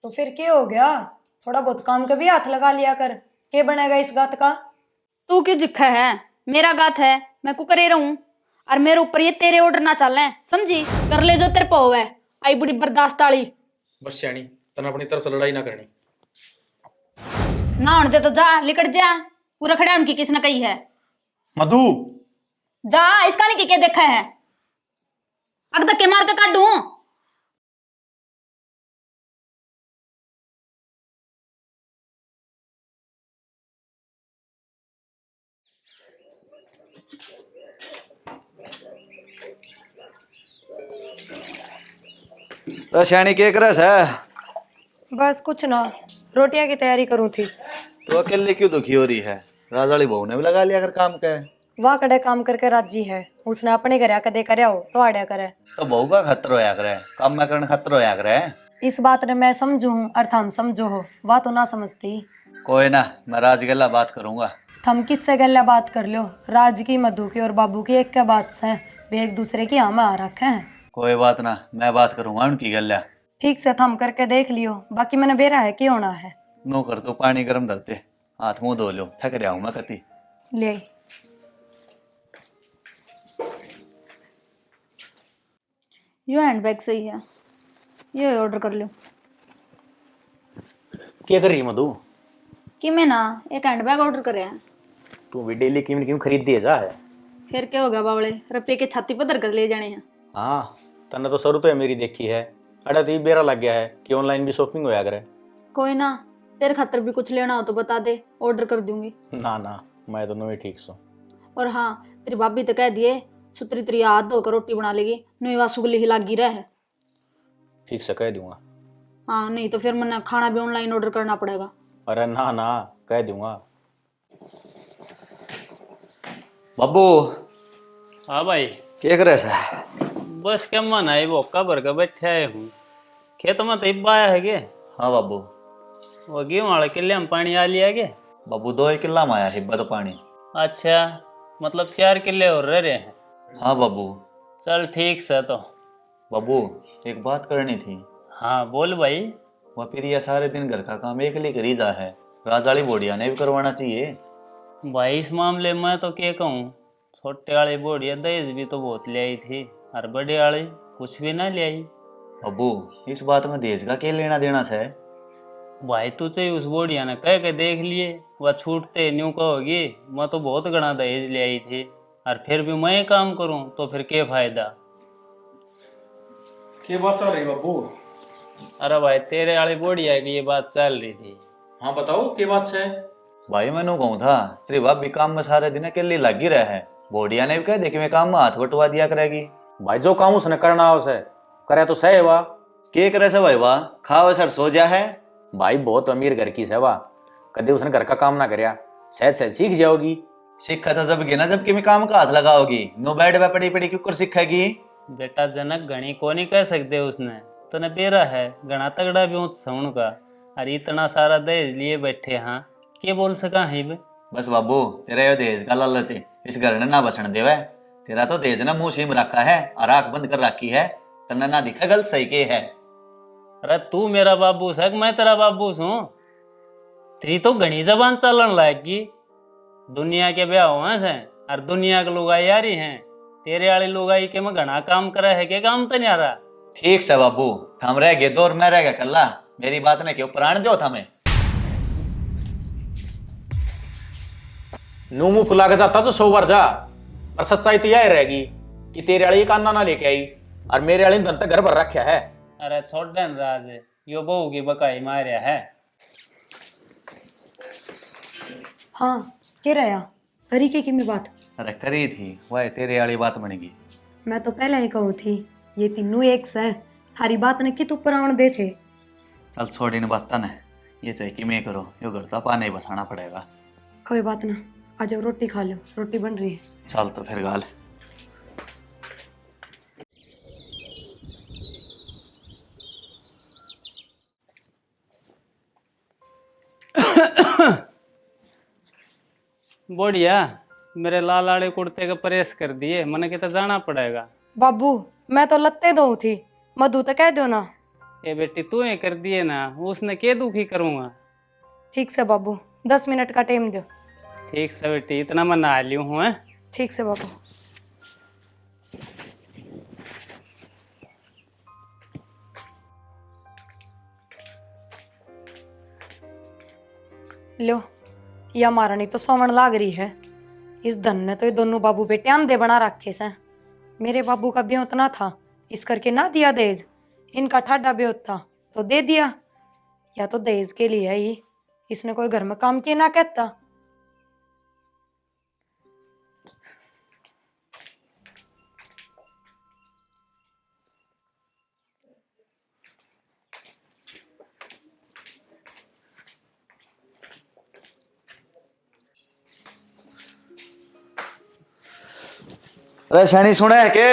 तो फिर क्या हो गया? थोड़ा बहुत काम का भी हाथ लगा लिया कर। क्या बनेगा इस गात का? तू क्यों जिखा है? मेरा गात है, मैं कुकर रहूं। और मेरे ऊपर ये तेरे ऑर्डर ना चल रहे, समझी? कर ले जो तेरे पाव है। आई बड़ी बर्दाश्त वाली। बस सियाणी, तन अपनी तरफ से लड़ाई ना करनी। ना होने दे तो जा, लिकट जा। पूरा खड़ा उनकी किसने कही है? मधु, जा, इसका नहीं क्या देखा है? अग धक्के मार के काट दूं। रशियानी के करस है? बस कुछ ना, रोटियां की तैयारी करूँ थी। तो अकेले क्यों दुखी हो रही है? राजाली बहू ने भी लगा लिया कर काम का। वह कड़े काम करके राजी है। उसने अपने घर कदे करे हो तो आड़े करे। तो बहू का खतर होया करे, काम में करने खतर होया करे। इस बात ने मैं समझू हूँ और थम समझो हो, वह तो ना समझती। कोई ना, मैं राज गला बात करूंगा। थम किससे गल्ला बात कर लो? राज की, मधु की और बाबू की एक क्या बात से? वे एक दूसरे की यहाँ में आ रखे हैं। कोई बात ना, मैं बात करूंगा उनकी गल्ला। ठीक से थम करके देख लियो, बाकी मैंने बेरा है क्या होना है। नो कर तो पानी गर्म धरते, हाथ मुंह धो लो, थक रहा हूं मैं कति। ले आई। यो हैंडबैग सही है, ये ऑर्डर कर लो। क्या कर रही है मधु? कि मैं ना एक हैंडबैग ऑर्डर करे हैं। तू भी डेली कीमत क्यों खरीद दिए जा है? फिर क्या होगा बावले, रुपये के छाती पर धर कर ले जाने हैं। हाँ, तन्ने तो शुरू तो है मेरी देखी है। अड़ा तो ये बेरा लग गया है कि ऑनलाइन भी शॉपिंग होया करे। कोई ना, तेरे खातर भी कुछ लेना हो तो बता दे, ऑर्डर कर दूंगी। ना ना, मैं तो नहीं ठीक सो। और हाँ, तेरी भाभी तो कह दिए सुतरी तेरी हाथ धोकर रोटी बना लेगी, नहीं वासुगली ही लागी रहे। ठीक से कह दूंगा। हाँ, नहीं तो फिर मैंने खाना भी ऑनलाइन ऑर्डर करना पड़ेगा। अरे ना ना, कह दूंगा। बाबू, हाँ भाई, के करे है? बस क्या मन है वो कबर का बैठे आए हूँ। खेत में तो इब्बा आया है के? हाँ बाबू। वो गेहूं वाले किले में पानी आ लिया के? बाबू 2 किला में आया हिब्बा तो पानी। अच्छा, मतलब 4 किले और रह रहे हैं। हाँ बाबू। चल ठीक से तो। बाबू, एक बात करनी थी। हाँ बोल भाई। वह फिर यह सारे दिन घर का काम एक लिए करी जा है, राजाली बोडिया ने भी करवाना चाहिए। भाई इस मामले में तो क्या कहूँ, छोटे वाली बोढ़िया दहेज भी तो बहुत ले आई थी और बड़े वाली कुछ भी ना ले आई। बाबू, इस बात में दहेज का क्या लेना देना है? भाई तू चाहिए उस बोढ़िया ने कह के देख लिए, वह छूटते न्यू कहोगी मैं तो बहुत घना दहेज ले आई थी और फिर भी मैं काम करूं तो फिर क्या फायदा। क्या बात चल रही बाबू? अरे भाई तेरे वाली बोढ़िया की ये बात चल रही थी। हाँ बताओ, क्या बात है? भाई मैंने कहूँ था, तेरी भाभी काम में सारे दिन अकेली लगी रहे है। बोडिया ने भी कह दे कि मैं काम में हाथ बटवा दिया करेगी। भाई जो काम उसने करना है उसे करे तो सही वाह। के करे से भाई वाह, खाओ सर सो जा है। भाई बहुत अमीर घर की सेवा, कदे उसने घर का काम ना करया, सहज सहज सीख जाओगी। सीखा था जब गिना, जबकि मैं काम का हाथ लगाओगी। नो बैठ पे पड़ी पड़ी क्यों कर सीखेगी? बेटा जनक घनी को नहीं कह सकते उसने, तो न बेरा है घना तगड़ा भी हूँ सौण का। अरे इतना सारा दहेज लिए बैठे हाँ, क्या बोल सका है बे? बस बाबू, तेरा यो दहेज का लालच है, इस घर ने ना बसण देवे। तेरा तो दहेज ने मुंह सीम रखा है और आंख बंद कर रखी है, तन्ने ना दिखा गलत सही के है। अरे तू मेरा बाबू सक, मैं तेरा बाबू हूँ। तेरी तो घनी जबान चलन लागी। दुनिया के ब्याह हुआ से और दुनिया के लोग आ रही हैं। तेरे वाले लोग आई के मैं घना काम करा है के काम तो नहीं आ रहा। ठीक से बाबू, हम रह गए दो और मैं रह गया कल्ला। मेरी बात ने क्यों प्राण दो था मैं। नू मुंह फुला के जाता तो 100 बार जा, और सच्चाई तो यह रहेगी कि तेरे वाली एक अन्ना ना लेके आई और मेरे वाली धन तक घर भर रखा है। अरे छोड़ दे न राज, यो बहू की बकाई मारिया है। हाँ, क्या रहा? करी की मैं बात? अरे करी थी, वह तेरे वाली बात बनेगी। मैं तो पहले ही कहूँ थी, ये तीनों एक से थारी बात ने कित ऊपर आवन दे थे। चल छोड़ इन बात ने, ये चाहिए कि मैं करो, यो घर तो पानी बसाना पड़ेगा। कोई बात ना, आ जाओ रोटी खा लो, रोटी बन रही है। चल तो फिर गाल। बढ़िया, मेरे लाल आड़े कुर्ते का प्रेस कर दिए, मने के तो जाना पड़ेगा। बाबू, मैं तो लत्ते दो थी, मधु तो कह दो ना। ये बेटी तू ही कर दिए ना, उसने के दुखी करूँगा। ठीक से बाबू, 10 मिनट का टाइम दो। ठीक से बेटी, इतना मैं नहा लियो हूँ। हैं? ठीक से बाबू। लो, या महारानी तो सोमन लाग रही है। इस धन ने तो ये दोनों बाबू बेटे आंधे बना रखे से। मेरे बाबू का ब्योत ना था, इस करके ना दिया दहेज। इनका ठाडा ब्योत था तो दे दिया। या तो दहेज के लिए ही इसने कोई घर में काम किया ना कहता। अरे शैनी सुने के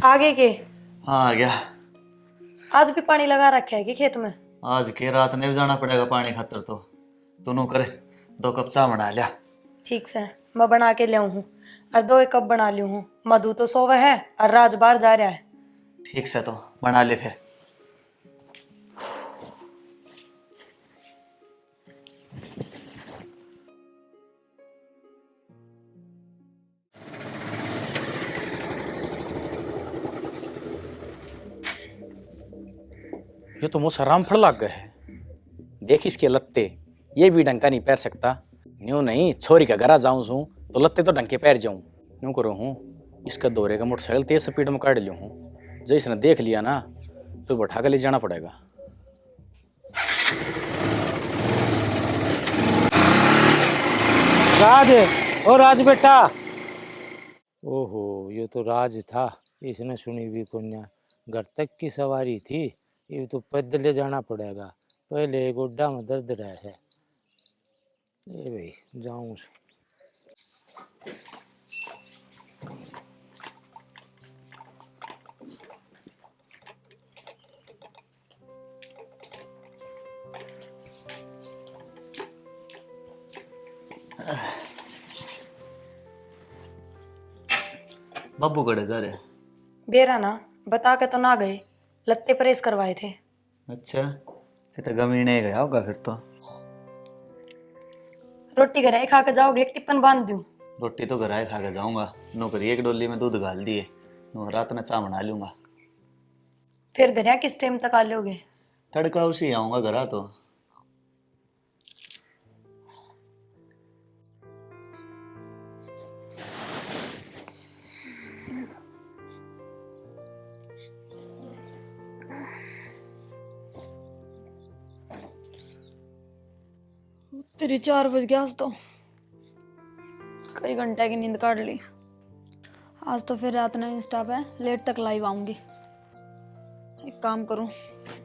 आगे के हाँ आ गया। आज भी पानी लगा रखा है कि खेत में? आज के रात ने भी जाना पड़ेगा पानी खातर, तो दोनों करे 2 कप चाय बना लिया। ठीक से मैं बना के ले हूँ और 2 कप बना ली हूँ। मधु तो सोवा है और राज बाहर जा रहा है। ठीक से तो बना ले फिर। ये तो मुझसे रामफल लग गए है। देख इसके लत्ते, ये भी डंका नहीं पैर सकता। न्यू नहीं छोरी का घरा जाऊं सू तो लत्ते तो डंके पैर जाऊं। न्यू करो हूँ इसका दौरे का मोटरसाइकिल तेज स्पीड में काट लियो हूँ। जो इसने देख लिया ना तो बैठा कर ले जाना पड़ेगा। राज, ओ राज बेटा। ओहो, ये तो राज था। इसने सुनी भी कन्या घर तक की सवारी थी, ये तो पैदल ले जाना पड़ेगा। पहले गोड्डा में दर्द रहा है। ये भाई जाऊं। बाबू कड़े जा रहे? बेरा ना बता के तो ना गए, लत्ते प्रेस करवाए थे। अच्छा, ये तो गमी नहीं गया होगा फिर तो। रोटी घर खा के जाओगे, एक टिफिन बांध दूं? रोटी तो घर आए खा के जाऊंगा। नौकरी एक डोली में दूध गाल दिए, रात में चाय बना लूंगा। फिर घर किस टाइम तक आ लोगे? तड़का उसी आऊंगा घर तो। तेरी 4 बज गया आज तो। कई घंटे की नींद काट ली। आज तो फिर रात में इंस्टा पे लेट तक लाइव आऊंगी। एक काम करूं,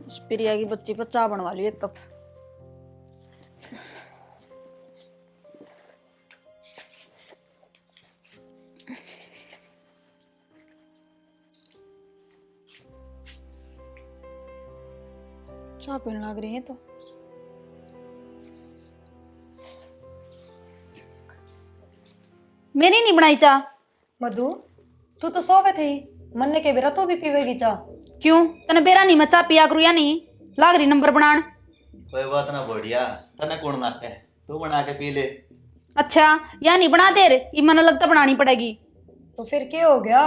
उस प्रिया की बच्ची पर चाय बनवा ली 1 कप। चाय पीने लग रही है तो। मेरी नहीं बनाई चाह। मधु, तू तो सो गए थी। मन्ने के बेरा तू भी पीवेगी चाह? क्यों, तने बेरा नहीं मैं चाह पिया करूँ या नहीं? लाग रही नंबर बनान। कोई बात ना बढ़िया, तने कौन नाटे, तू बना के पी ले। अच्छा, या नहीं बना दे रे, ये मन लगता बनानी पड़ेगी। तो फिर क्या हो गया?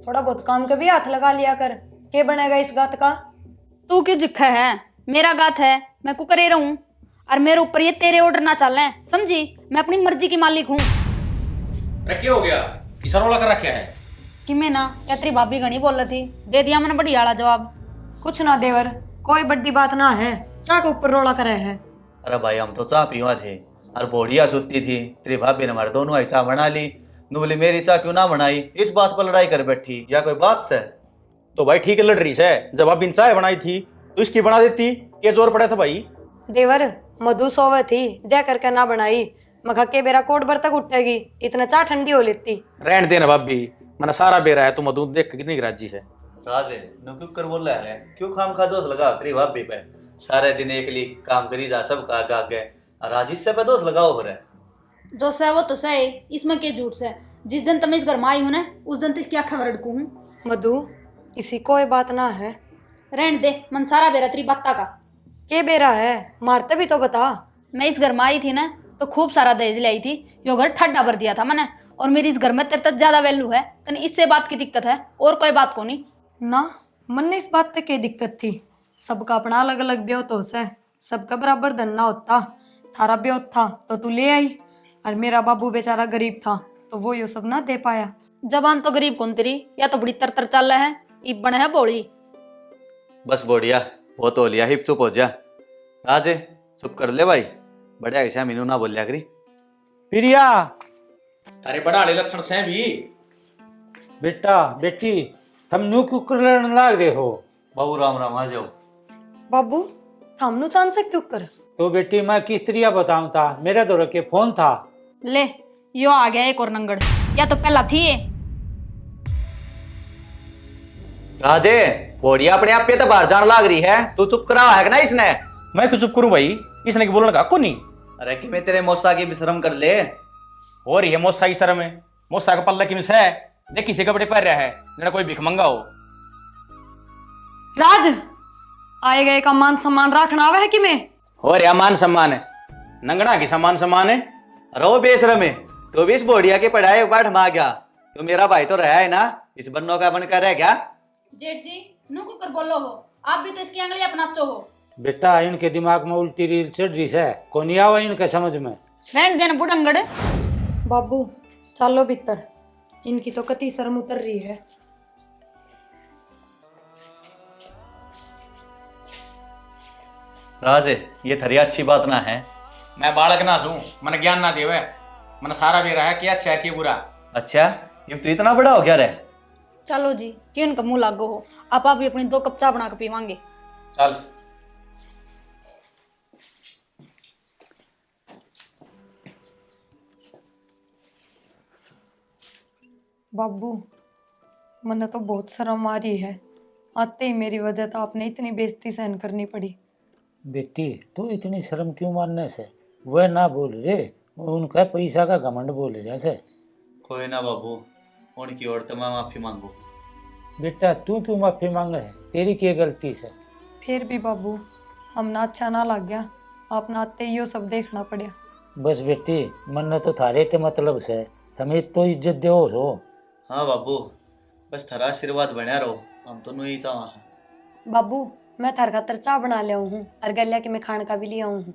थोड़ा बहुत काम का भी हाथ लगा लिया कर। क्या बनेगा इस गात का? तू क्यों जिखा है? मेरा गात है, मैं कुकरे रहूं और मेरे ऊपर ये तेरे ऑर्डर ना चल, समझी? मैं अपनी मर्जी की मालिक हूँ। अरे क्या हो गया? किसा रोला कर रखा है? कि मैं ना क्या तेरी भाभी घनी बोल रही थी, दे दिया मैंने बढ़िया वाला जवाब। कुछ ना देवर, कोई बड़ी बात ना है। चाह के ऊपर रोला करे है। अरे भाई हम तो चाय पीवा थे और बढ़िया सुती थी। तेरी भाभी ने हमारे दोनों आई चाय बना ली। नू बोली मेरी चाय क्यों ना बनाई, इस बात पर लड़ाई कर बैठी। या कोई बात से? तो भाई ठीक है लड़ रही है। जब आप बिन चाय बनाई थी तो इसकी बना देती, क्या जोर पड़ा था भाई? देवर, मधु सोवे थी, जय करके ना बनाई। मखा के बेरा कोट भर तक उठेगी, इतना चाह ठंडी हो लेती। रहने देना भाभी, मैंने सारा बेरा है। तुम मधु देख के कितनी राजी है। राजे नू क्यों कर बोल रहा है? क्यों खाम खा दोष लगा तेरी भाभी पे? सारे दिन एक ली काम करी जा, सब का गए और आज इससे पे दोष लगाओ हो रहा है। जो से वो तो सही, इसमें क्या झूठ से? जिस दिन तुम इस घर में आई हो ना उस दिन तो इसकी आँखें वरड़कू हूँ। मधु, इसी कोई बात ना है। रहने दे, मन सारा बेरा तेरी बाता का। के बेरा है, मारते भी तो बता। मैं इस घर में आई थी ना तो खूब सारा दहेज लाई थी। यो घर ठड्डा भर दिया था मैंने, और मेरी इस घर में तेरे तक ज्यादा वैल्यू है। तने इससे बात की दिक्कत है और कोई बात को नहीं ना, मन ने इस बात तक क्या दिक्कत थी। सबका अपना अलग अलग ब्योत होता है, सबका बराबर धन ना होता। थारा ब्योत था तो तू ले आई, और मेरा बाबू बेचारा गरीब था तो वो यो सब ना दे पाया। जबान तो गरीब कौन तेरी, या तो बड़ी तर चल रहा है, इब बने है बोली। बस बोडिया बहुत हो लिया, हिप चुप हो जा। राजे चुप कर ले भाई, बढ़िया ऐसा मीनू ना बोल लिया करी। प्रिया, तारे बड़ा आड़े लक्षण से भी। बेटा बेटी, तुम न्यू क्यों करने लाग रहे हो? बाबू राम राम, आ जाओ। बाबू थामनु चांद से क्यों कर? तो बेटी मैं किस तरिया बताऊं था, मेरे तो रखे फोन था। ले, यो आ गया एक और नंगड़, या तो पहला थी ये। राजे बोडिया अपने आप पे तो बाहर जान लाग रही है, तू चुप करा है ना इसने। मैं क्यों चुप करूं भाई, इसने की बोलने का को नहीं। अरे कि मैं तेरे मौसा की विश्रम कर ले। और ये मोसा की शर्म है, मोसा का पल्ला की मिस है। देख किसी कपड़े पहन रहा है जरा कोई भिख मंगा हो। राज, आए गए का मान सम्मान रखना आवे है कि मैं? और या मान सम्मान है, नंगड़ा की सम्मान सम्मान है। अरे वो बेशरम है, तो भी इस बोडिया के पढ़ाई पाठ में आ गया। तो मेरा भाई तो रहा है ना, इस बन्नों का बन कर रह क्या? जेठ जी नु को कर बोलो हो, आप भी तो इसकी आंगली अपना नाचो हो। बेटा इनके दिमाग में उल्टी रील चढ़ रही है, को नहीं आवा इनके समझ में। रहने देना बुढ़ंगड़। बाबू चलो भीतर, इनकी तो कति शर्म उतर रही है। राजे ये थरी अच्छी बात ना है। मैं बालक ना सू, मन ज्ञान ना देवे, मन सारा भी रहा है कि अच्छा है कि बुरा। अच्छा ये तो इतना बड़ा हो गया रे। चलो जी, क्यों इनका मुंह लागो हो, आप भी अपनी 2 कप चाय बना के पीवांगे। चल बाबू मने तो बहुत शर्म आ रही है, आते ही मेरी वजह तो आपने इतनी बेइज्जती सहन करनी पड़ी। बेटी तू इतनी शर्म क्यों मानने से, वह ना बोल रे, उनका पैसा का घमंड बोल रहे से। कोई ना बाबू, उनकी ओर तो मैं माफी मांगू। बेटा तू क्यों माफी मांगे है, तेरी क्या गलती से? फिर भी बाबू हम ना अच्छा ना लग गया, आप ना आते ही यो सब देखना पड़ा। बस बेटी मन तो थारे ते मतलब से, तुम्हें तो इज्जत दो हो। हाँ बाबू, बस थारा आशीर्वाद बना रहो, हम दोनों ही चाह हैं। बाबू मैं थार खातर चाय बना लिया हूँ, और गलिया के मैं खाने का भी लिया हूँ।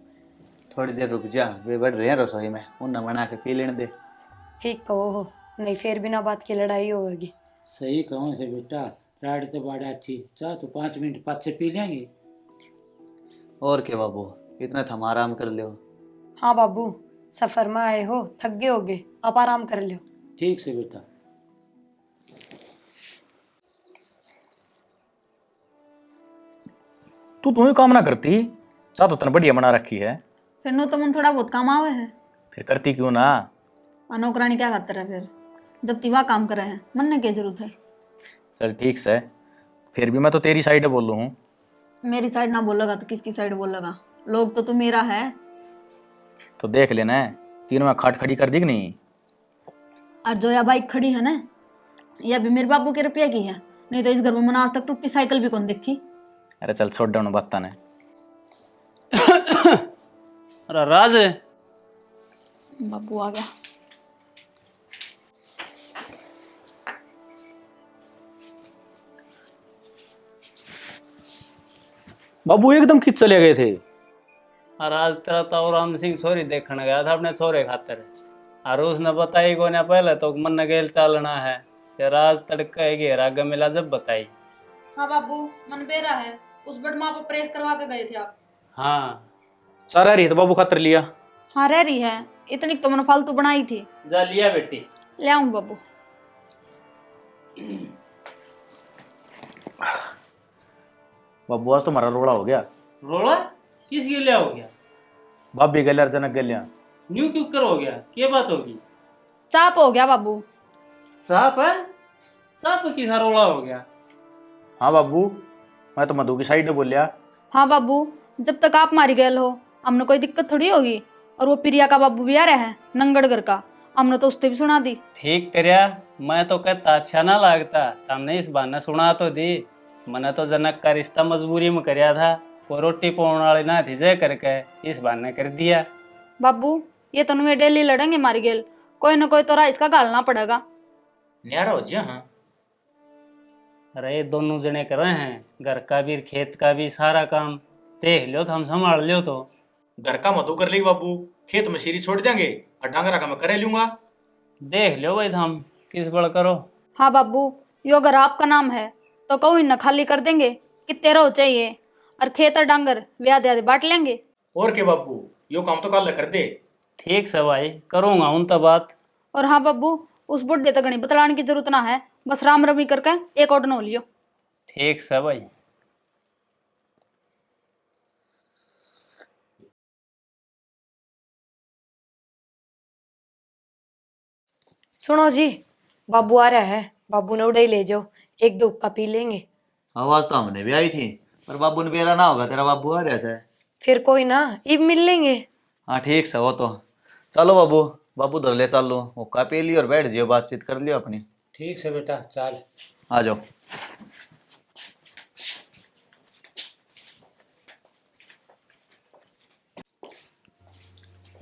थोड़ी देर रुक जा, वे बढ़ रहे हैं रसोई में, उन्हें बना के पी लेने दे। ठीक कहो हो, नहीं फिर बिना बात की लड़ाई होगी। सही कहो से बेटा, राड तो बड़ा अच्छी चाह तो 5 मिनट पाँच पी लेंगे। और क्या बाबू, इतना थम आराम कर लो। हाँ बाबू, सफर में आए हो, थक गए होगे, आप आराम कर लो। ठीक से बेटा। तू तुम्हें काम ना करती, चाह तो तने बढ़िया बना रखी है, फिर नु तो मन थोड़ा बहुत काम आवे है। फिर करती क्यों ना? नौकरानी क्या खातर है फिर, जब तिवा काम करे हैं, मन ने क्या जरूरत है। चल ठीक से, फिर भी मैं तो तेरी साइड बोलू हूँ। मेरी साइड ना बोलेगा तो किसकी साइड बोलेगा, लोग तो तू मेरा है। तो देख लेना, तीनों में खाट खड़ी कर दी कि नहीं? और जो या बाइक खड़ी है ना, यह भी मेरे बाबू के रुपये की है, नहीं तो इस घर में मैंने आज तक टूटी साइकिल भी कौन देखी। अरे चल छोड़ डाउन बात ने। अरे राज, बाबू आ गया। बाबू एकदम खिंच चले गए थे। और आज तेरा तो राम सिंह छोरी देखने गया था अपने छोरे खातर, और उसने बताई को ना पहले तो मन गेल चालना है, फिर आज तड़के घेरा मिला जब बताई। हाँ बाबू, मन बेरा है, उस बड़ माँ पर प्रेस करवा के गए थे आप। हाँ सारा रही तो बाबू खातर लिया। हाँ रह रही है, इतनी तो मैंने फालतू बनाई थी। जा लिया बेटी। ले आऊं बाबू। बाबू आज तुम्हारा रोड़ा हो गया। रोड़ा किस लिए हो गया? भाभी गलिया जनक गलिया। न्यू क्यों कर हो गया, क्या बात होगी? चाप हो गया बाबू। साहब है, साहब किस रोड़ा हो गया? हाँ बाबू, मैं तो मधु की साइड में बोलिया। हाँ बाबू, जब तक आप मारी गए हो हमने कोई दिक्कत थोड़ी होगी, और वो प्रिया का बाबू भी आ रहा है नंगड़गर का, हमने तो उससे भी सुना दी। ठीक करिया, मैं तो कहता अच्छा ना लगता, हमने इस बहाने सुना तो दी। मैंने तो जनक का रिश्ता मजबूरी में करया था, कोई रोटी पाने वाली ना थी जय करके, इस बहाने कर दिया। बाबू ये तो नुए डेली लड़ेंगे मारी गेल, कोई ना कोई तो राह इसका गालना पड़ेगा। न्यारा हो जी हाँ। अरे ये दोनों जने कर रहे हैं, घर का भी खेत का भी सारा काम। देख लो तो हम संभाल लियो तो। घर का मधु कर ली बाबू, खेत में शीरी छोड़ देंगे और डांगरा का मैं करे लूंगा। देख लो भाई हम किस बड़ करो। हाँ बाबू, यो अगर आपका नाम है तो कहूँ न खाली कर देंगे, कितने रहो चाहिए, और खेत और डांगर वे आधे आधे बांट लेंगे। और के बाबू, यो काम तो कल कर दे। ठीक से भाई, करूँगा उन तो बात। और हाँ बाबू, उस बुढ़े तक नहीं बतलाने की जरूरत ना है, बस राम रमी करके एक और नो लियो। ठीक से भाई। सुनो जी, बाबू आ रहा है, बाबू ने उड़े ही ले जाओ, एक दो का पी लेंगे। आवाज तो हमने भी आई थी, पर बाबू ने बेरा ना होगा, तेरा बाबू आ रहा है। फिर कोई ना, इब मिल लेंगे। हाँ ठीक से वो तो। चलो बाबू, बाबू धर ले चल लो, हुक्का पी लियो और बैठ जियो, बातचीत कर लियो अपनी। ठीक से बेटा चल। आ जाओ।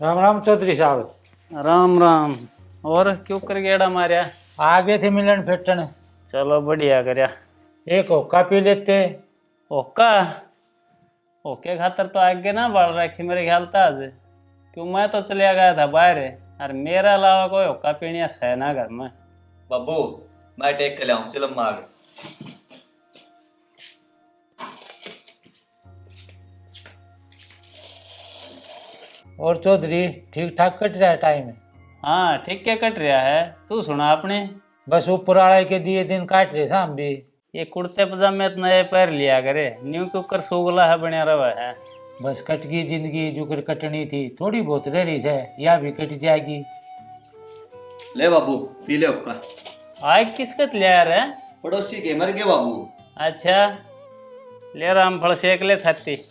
राम राम चौधरी साहब। राम राम। और क्यों कर गेड़ा मारिया? आगे थे मिलन फेटन, चलो बढ़िया करया। एक होका पी लेते। ओका ओके खातर तो आगे ना बढ़ रखी मेरे ख्याल था आज, क्यों मैं तो चलिया गया था बाहर, और मेरा अलावा कोई ओका पीनिया है ना घर में। बाबू मैं टेक के लाऊं, चलो मार। और चौधरी ठीक ठाक कट रहा है टाइम? हाँ ठीक क्या कट रहा है, तू सुना अपने। बस ऊपर आड़े के दिए दिन काट रहे शाम भी। ये कुर्ते पजामे तो नए पैर लिया करे, न्यू क्यों कर सोगला है बनिया रवा है। बस कट गई जिंदगी जो कर कटनी थी, थोड़ी बहुत रह रही है, या भी कट जाएगी। ले बाबू पी ले हुक्का। आग किसकत लिया रे? पड़ोसी के मर गए बाबू। अच्छा ले राम फल सेक ले छाती।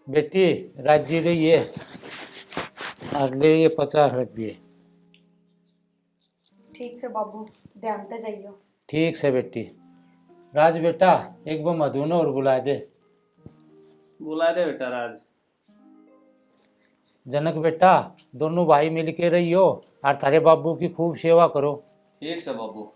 बेटी राजी रही है, अगले ये 50 रुपये। ठीक से बाबू, ध्यान से जाइयो। ठीक से बेटी। राज बेटा एक वो मधु ने और बुला दे। बुला दे बेटा राज। जनक बेटा दोनों भाई मिल के रहियो और तारे बाबू की खूब सेवा करो। ठीक से बाबू।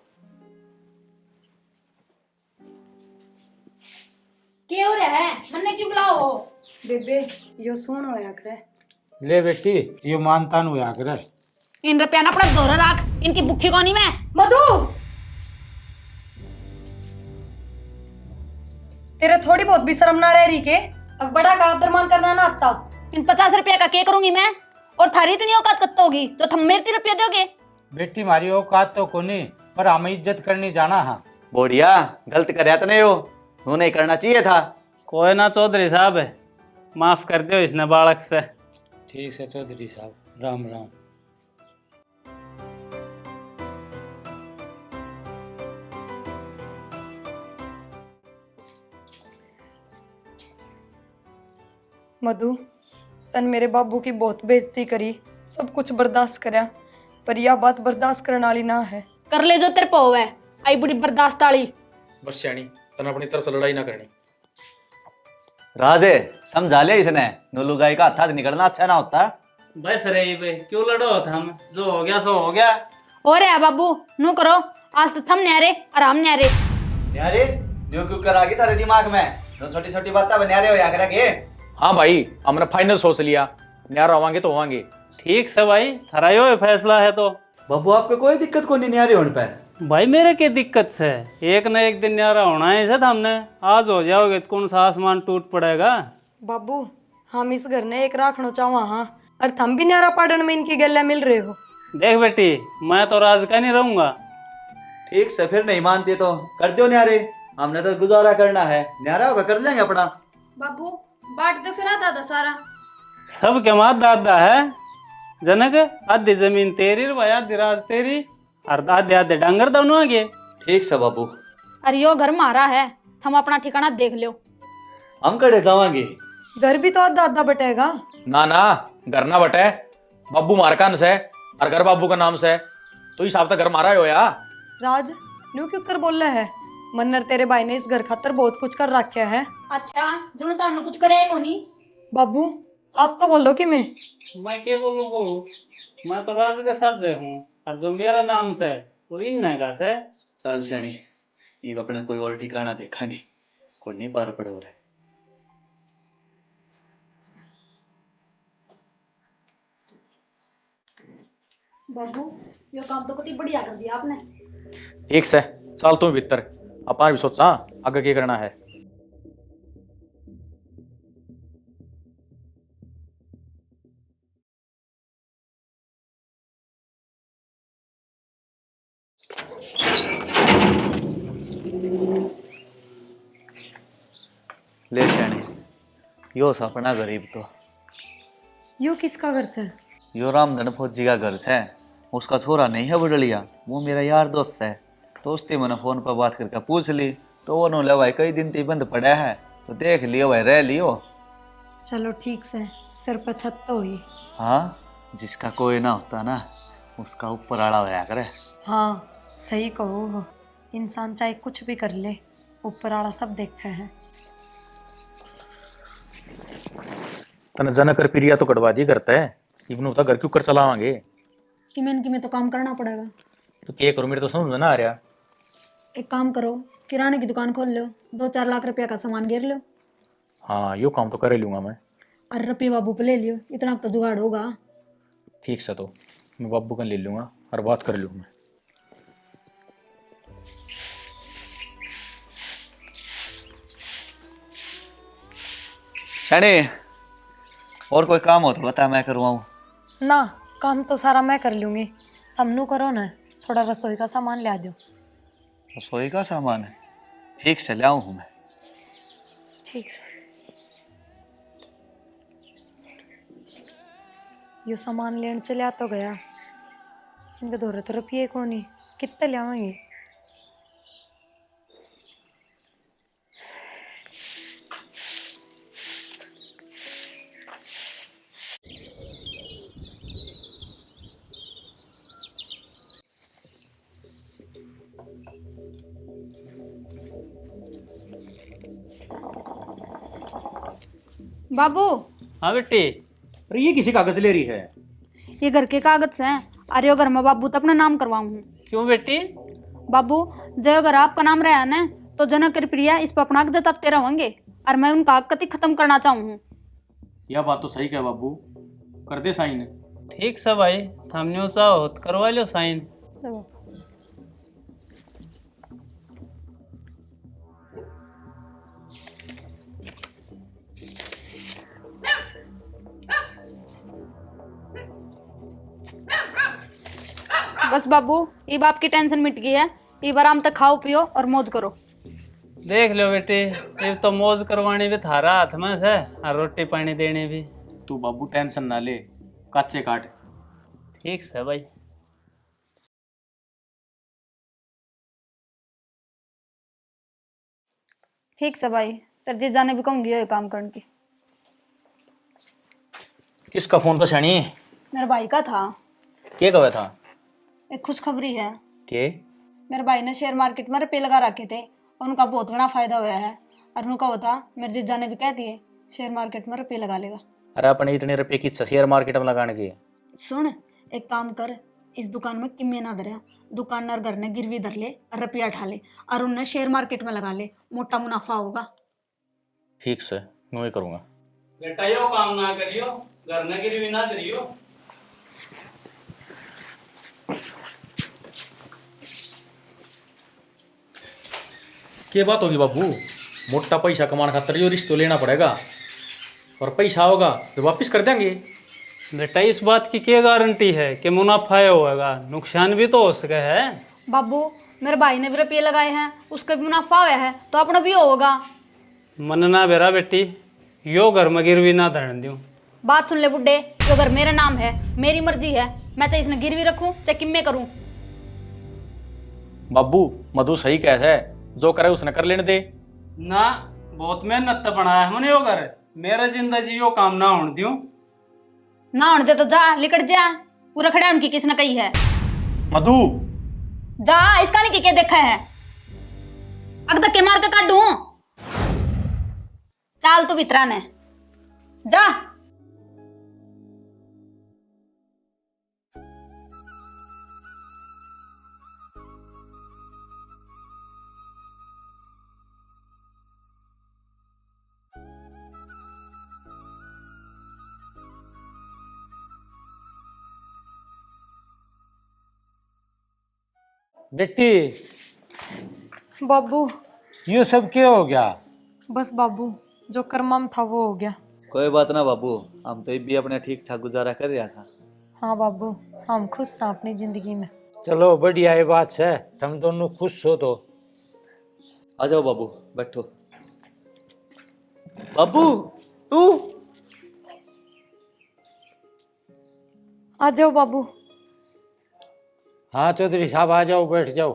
क्या हो रहा है, मन्ने क्यों बुलाओ हो? बेबे यो सुन होया करे। ले बेटी ये मानता नु या करे। इन रुपया ना अपना दोहरा राख, इनकी भूखी कौनी मैं। मधु, तेरे थोड़ी बहुत भी शर्म ना रह रही के? अब बड़ा का आदर मान करना ना आता। इन 50 रुपया का क्या करूंगी मैं? और थारी इतनी औकात कत होगी तो तुम मेरे 3 रुपया दोगे? बेटी मारी औकात तो कोनी, पर हमें इज्जत करनी जाना। हाँ बोढ़िया गलत कर तो नहीं हो, उन्हें करना चाहिए था। कोई ना चौधरी साहब, माफ कर दो इसने बालक से। ठीक है चौधरी साहब, राम राम। मधु, तन मेरे बाबू की बहुत बेइज्जती करी, सब कुछ बर्दाश्त करया, पर यह बात बर्दाश्त करने वाली ना है। कर ले जो तेरे पो है, आई बुढ़ी बर्दाश्त वाली। बस श्याणी, तन अपनी तरफ से लड़ाई ना करनी। राजे समझा ले इसने, नोलू गाय का हाथ निकलना अच्छा ना होता। बस रही बे, क्यों लड़ो हम, जो हो गया सो हो गया। और है बाबू नू करो, आज तो थम न्यारे और हम न्यारे। न्यारे न्यू क्यों कर आ गई तारे दिमाग में? तो छोटी छोटी बातें न्यारे हो या करेंगे। हाँ भाई, हमने फाइनल सोच लिया, न्यारा होवांगे तो होवांगे। ठीक से भाई, थरायो है फैसला है तो। बाबू आपको कोई दिक्कत को नहीं न्यारे होने पर? भाई मेरे के दिक्कत से, एक न एक दिन न्यारा होना है सर हमने। आज हो जाओगे तो कौन सा आसमान टूट पड़ेगा। बाबू हम इस घर ने एक राखना चाहवा, हाँ, और थम भी न्यारा पाड़न में इनकी गले मिल रहे हो। देख बेटी, मैं तो राज का नहीं रहूंगा। ठीक से फिर नहीं मानती तो कर दो न्यारे, हमने तो गुजारा करना है, न्यारा होगा कर लेंगे अपना। बाबू बांट दो फिर आधा सारा। सब के मात दादा है जनक, आधी जमीन तेरी और भाई आधी राज तेरी। और आधे आधे डांगर दोनों आगे। ठीक से बाबू। अरे यो घर मारा है, थम अपना ठिकाना देख लो। हम कड़े जावांगे। घर भी तो आधा आधा बटेगा। ना ना, घर ना बटे। बाबू मारकान से और घर बाबू का नाम से, तो इस हफ्ता घर मारा हो या। राज, न्यू क्यों कर बोल रहे है? मन्नर तेरे भाई ने इस घर खातर बहुत कुछ कर रखा है। अच्छा, जो तानु कुछ करे कोनी। बाबू, आप तो बोलो कि मैं क्या बोलूं बहू, मैं तो राज के साथ हूँ, और जो मेरा नाम से वो इन का से। चल सैनी, ये अपने कोई और ठिकाना देखा नहीं, कोई नहीं पार पड़े हो रहे। बाबू, यो काम तो कति बढ़िया कर दिया आपने। ठीक से चल तू भीतर, अपन भी सोचा आगे क्या करना है। ले सैनी, यो सपना गरीब तो यू किसका घर से? यो रामधन फौजी का घर है। उसका छोरा नहीं है बुढ़लिया, वो मेरा यार दोस्त है। दोस्ती मैंने फोन पर बात करके पूछ ली, तो वो बोले भाई कई दिन ती बंद पड़ा है, तो देख लियो भाई, रह लियो। चलो ठीक से, सिर पर छत तो हुई। हाँ, जिसका कोई ना होता ना, उसका ऊपर आड़ा होया करे। हाँ, सही कहो हो। इंसान चाहे कुछ भी कर ले, ऊपर आड़ा सब देखा है। तने जन कर प्रिया तो कटवा दी करता है, इवन होता घर क्यों कर चलावांगे। कि में तो काम करना पड़ेगा। तो क्या करूं, मेरे तो समझ में ना आ रहा। एक काम करो, किराने की दुकान खोल लो, 2-4 लाख रुपया का सामान गिर लो, हाँ, यो काम तो कर ही लूंगा मैं। और रुपये बाबू पे ले लियो, इतना तो जुगाड़ होगा। ठीक से, तो मैं बाबू का ले लूंगा और बात कर लूंगा मैं। सैनी, और कोई काम हो तो बता, मैं करवाऊँ। ना, काम तो सारा मैं कर लूंगी। हमनू करो ना, थोड़ा रसोई का सामान ला दो। रसोई का सामान है, ठीक से ले आऊँ मैं। ठीक से। यो सामान लेने चले तो गया, इनके दौरे तो रुपये को नहीं, कितने ले आवेंगे? बाबू, हाँ बेटी। अरे ये किसी कागज ले रही है? ये घर के कागज हैं। अरे यो घर में बाबू तो अपना नाम करवाऊँ हूँ। क्यों बेटी? बाबू, जो अगर आपका नाम रहा ना, तो जनक और प्रिया इस पर अपना हक जताते रहेंगे, और मैं उनका हक कति खत्म करना चाहूँ हूँ। यह बात तो सही है बाबू, कर दे साइन। ठीक से भाई, हमने चाहो तो करवा लो साइन। बस बाबू, ये बाप की टेंशन मिट गई है। ये आराम तक खाओ पियो और मौज करो। देख लो बेटी, ये तो मौज करवानी भी थारा हाथ में से, और रोटी पानी देनी भी। तू बाबू टेंशन ना ले, कच्चे काट। ठीक से भाई। ठीक से भाई, तेरे जीजा ने भी कहूंगी ये काम करने की। किसका फोन पर सैनी? मेरे भाई का था। क्या कहा था? एक खुशखबरी है। के? मेरे भाई ने शेयर मार्केट में रुपये लगा रखे थे, और उनका बहुत बड़ा फायदा हुआ है। और उनका होता मेरे जीजा ने भी कह दिए शेयर मार्केट में रुपये लगा लेगा। अरे अपने इतने रुपए की शेयर मार्केट में लगाने की? सुन, एक काम कर, इस दुकान में किम्मे ना धरे, दुकानदार घर ने गिरवी धर ले और रुपया उठा ले, और उन्हें शेयर मार्केट में लगा ले, मोटा मुनाफा होगा। ठीक से, मैं ही करूँगा। बेटा यो काम ना करियो, घर न गिरवी ना धरियो। क्या बात होगी बाबू, मोटा पैसा कमाने खातर यो रिश्तो लेना पड़ेगा, और पैसा होगा तो वापस कर देंगे। बेटा इस बात की क्या गारंटी है कि मुनाफा होगा, नुकसान भी तो हो सके है। बाबू, मेरे भाई ने भी रुपये लगाए हैं, उसका भी मुनाफा हुआ है, तो अपना भी होगा। मन ना बेरा बेटी, यो घर में गिरवी ना धरन दूं। बात सुन ले बुड्ढे, जो घर मेरा नाम है, मेरी मर्जी है, मैं चाहे इसने गिरवी रखूं चाहे किम्मे करूं। बाबू मधु सही कैसे है, जो करे उसने कर लेने दे। ना बहुत मेहनत तो बनाया है मैंने यो घर, मेरा जिंदगी यो काम ना होने दूं। ना होने दे तो जा, लिकट जा। पूरा खड़ा उनकी किसने कही है? मधु जा, इसका नहीं के देखा है। अग धक्के मार के काटू। चाल तू भीतरा ने जा। बेटी, बाबू ये सब क्या हो गया? बस बाबू, जो कर्मम था वो हो गया। कोई बात ना बाबू, हम तो भी अपने ठीक ठाक गुजारा कर रहा था। हाँ बाबू, हम खुश हैं अपनी जिंदगी में। चलो बढ़िया ये बात है, तुम दोनों खुश हो तो। आ जाओ बाबू, बैठो। बाबू तू आ जाओ बाबू। हाँ चौधरी साहब आ जाओ, बैठ जाओ।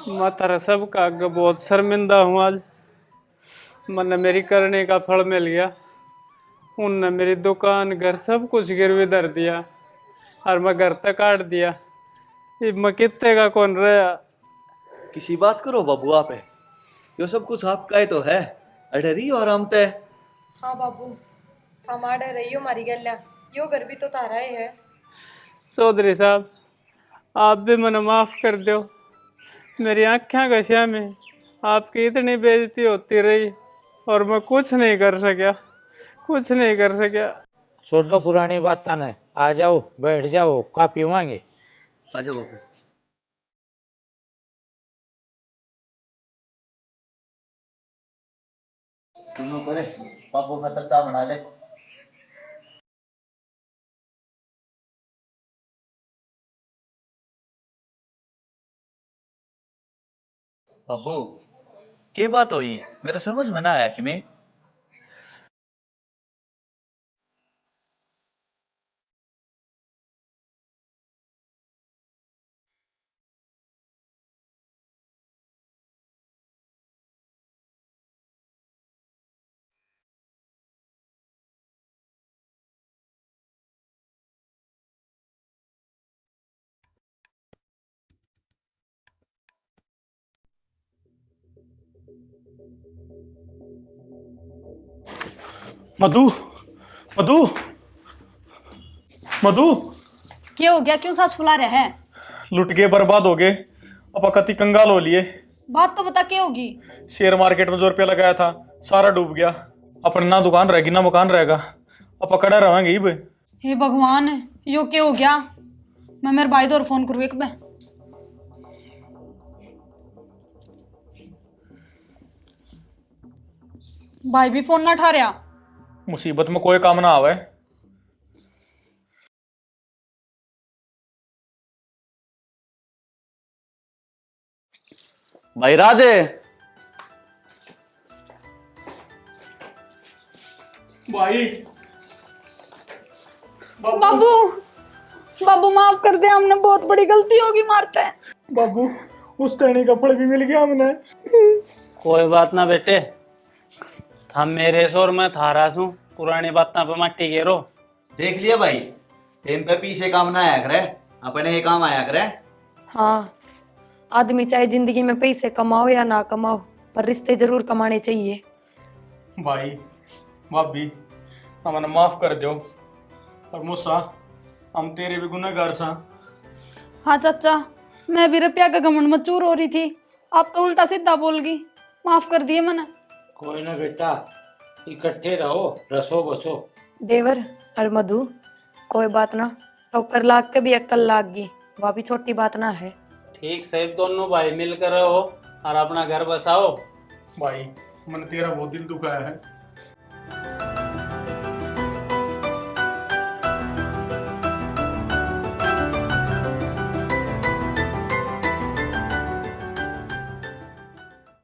मैं तेरा सबका आगे बहुत शर्मिंदा हूँ आज। मैंने मेरी करने का फल मिल गया। उनने मेरी दुकान घर सब कुछ गिरवी धर दिया और मैं घर तक काट दिया। ये मैं कितने का कौन रहा। किसी बात करो बाबू, आप है यो सब कुछ आपका ही तो है। अरे रही और हम तय। हाँ बाबू, हमारे रहियो मारी गल्या, यो घर भी तो तारा ही है। चौधरी साहब आप भी मैंने माफ कर दो। मेरी आँखें घसिया में आपकी इतनी बेइज्जती होती रही और मैं कुछ नहीं कर सका, कुछ नहीं कर सका। छोड़ो पुरानी बात ने, आ जाओ बैठ जाओ, का पीवांगे। आ जाओ बाबू। तुम करे बाबू खातर चाय बना ले। बाबू क्या बात हुई, मेरा समझ में ना आया कि मैं। मधु मधु मधु क्या हो गया? क्यों सांस फुला रहे हैं? लुट गए, बर्बाद हो गए, अब कति कंगाल हो लिए। बात तो बता, क्या होगी? शेयर मार्केट में जो रुपया लगाया था सारा डूब गया। अपन ना दुकान रहेगी ना मकान रहेगा, अब पकड़ा रहेंगे ही बे। हे भगवान, यो क्या हो गया? मैं मेरे भाई दौर फोन करूँ एक बार। भाई भी फोन ना उठा रहा। मुसीबत में कोई काम ना आवे। भाई राजे, भाई बाबू, बाबू माफ कर दे, हमने बहुत बड़ी गलती होगी, मारते हैं। बाबू उस करने का फल भी मिल गया हमने। कोई बात ना बेटे, हम मेरे शोर में थारा सू पुरानी बातें पे मट्टी गेरो। देख लिया भाई, टाइम पे पीछे काम ना आया करे, अपने ही काम आया करे। हाँ, आदमी चाहे जिंदगी में पैसे कमाओ या ना कमाओ, पर रिश्ते जरूर कमाने चाहिए। भाई भाभी हमें माफ कर दो, और मुसा हम तेरे भी गुनहगार सा। हाँ चाचा, मैं भी रुपया का घमंड में चूर हो रही थी, आप तो उल्टा सीधा बोल गई। माफ कर दिए मैंने। कोई ना बेटा, इकट्ठे रहो, रसो बसो। देवर और मधु, कोई बात ना, ठोकर लाग के भी अक्कल लाग गई, वह भी छोटी बात ना है। ठीक से दोनों भाई मिलकर रहो और अपना घर बसाओ। भाई मैंने तेरा बहुत दिल दुखाया है,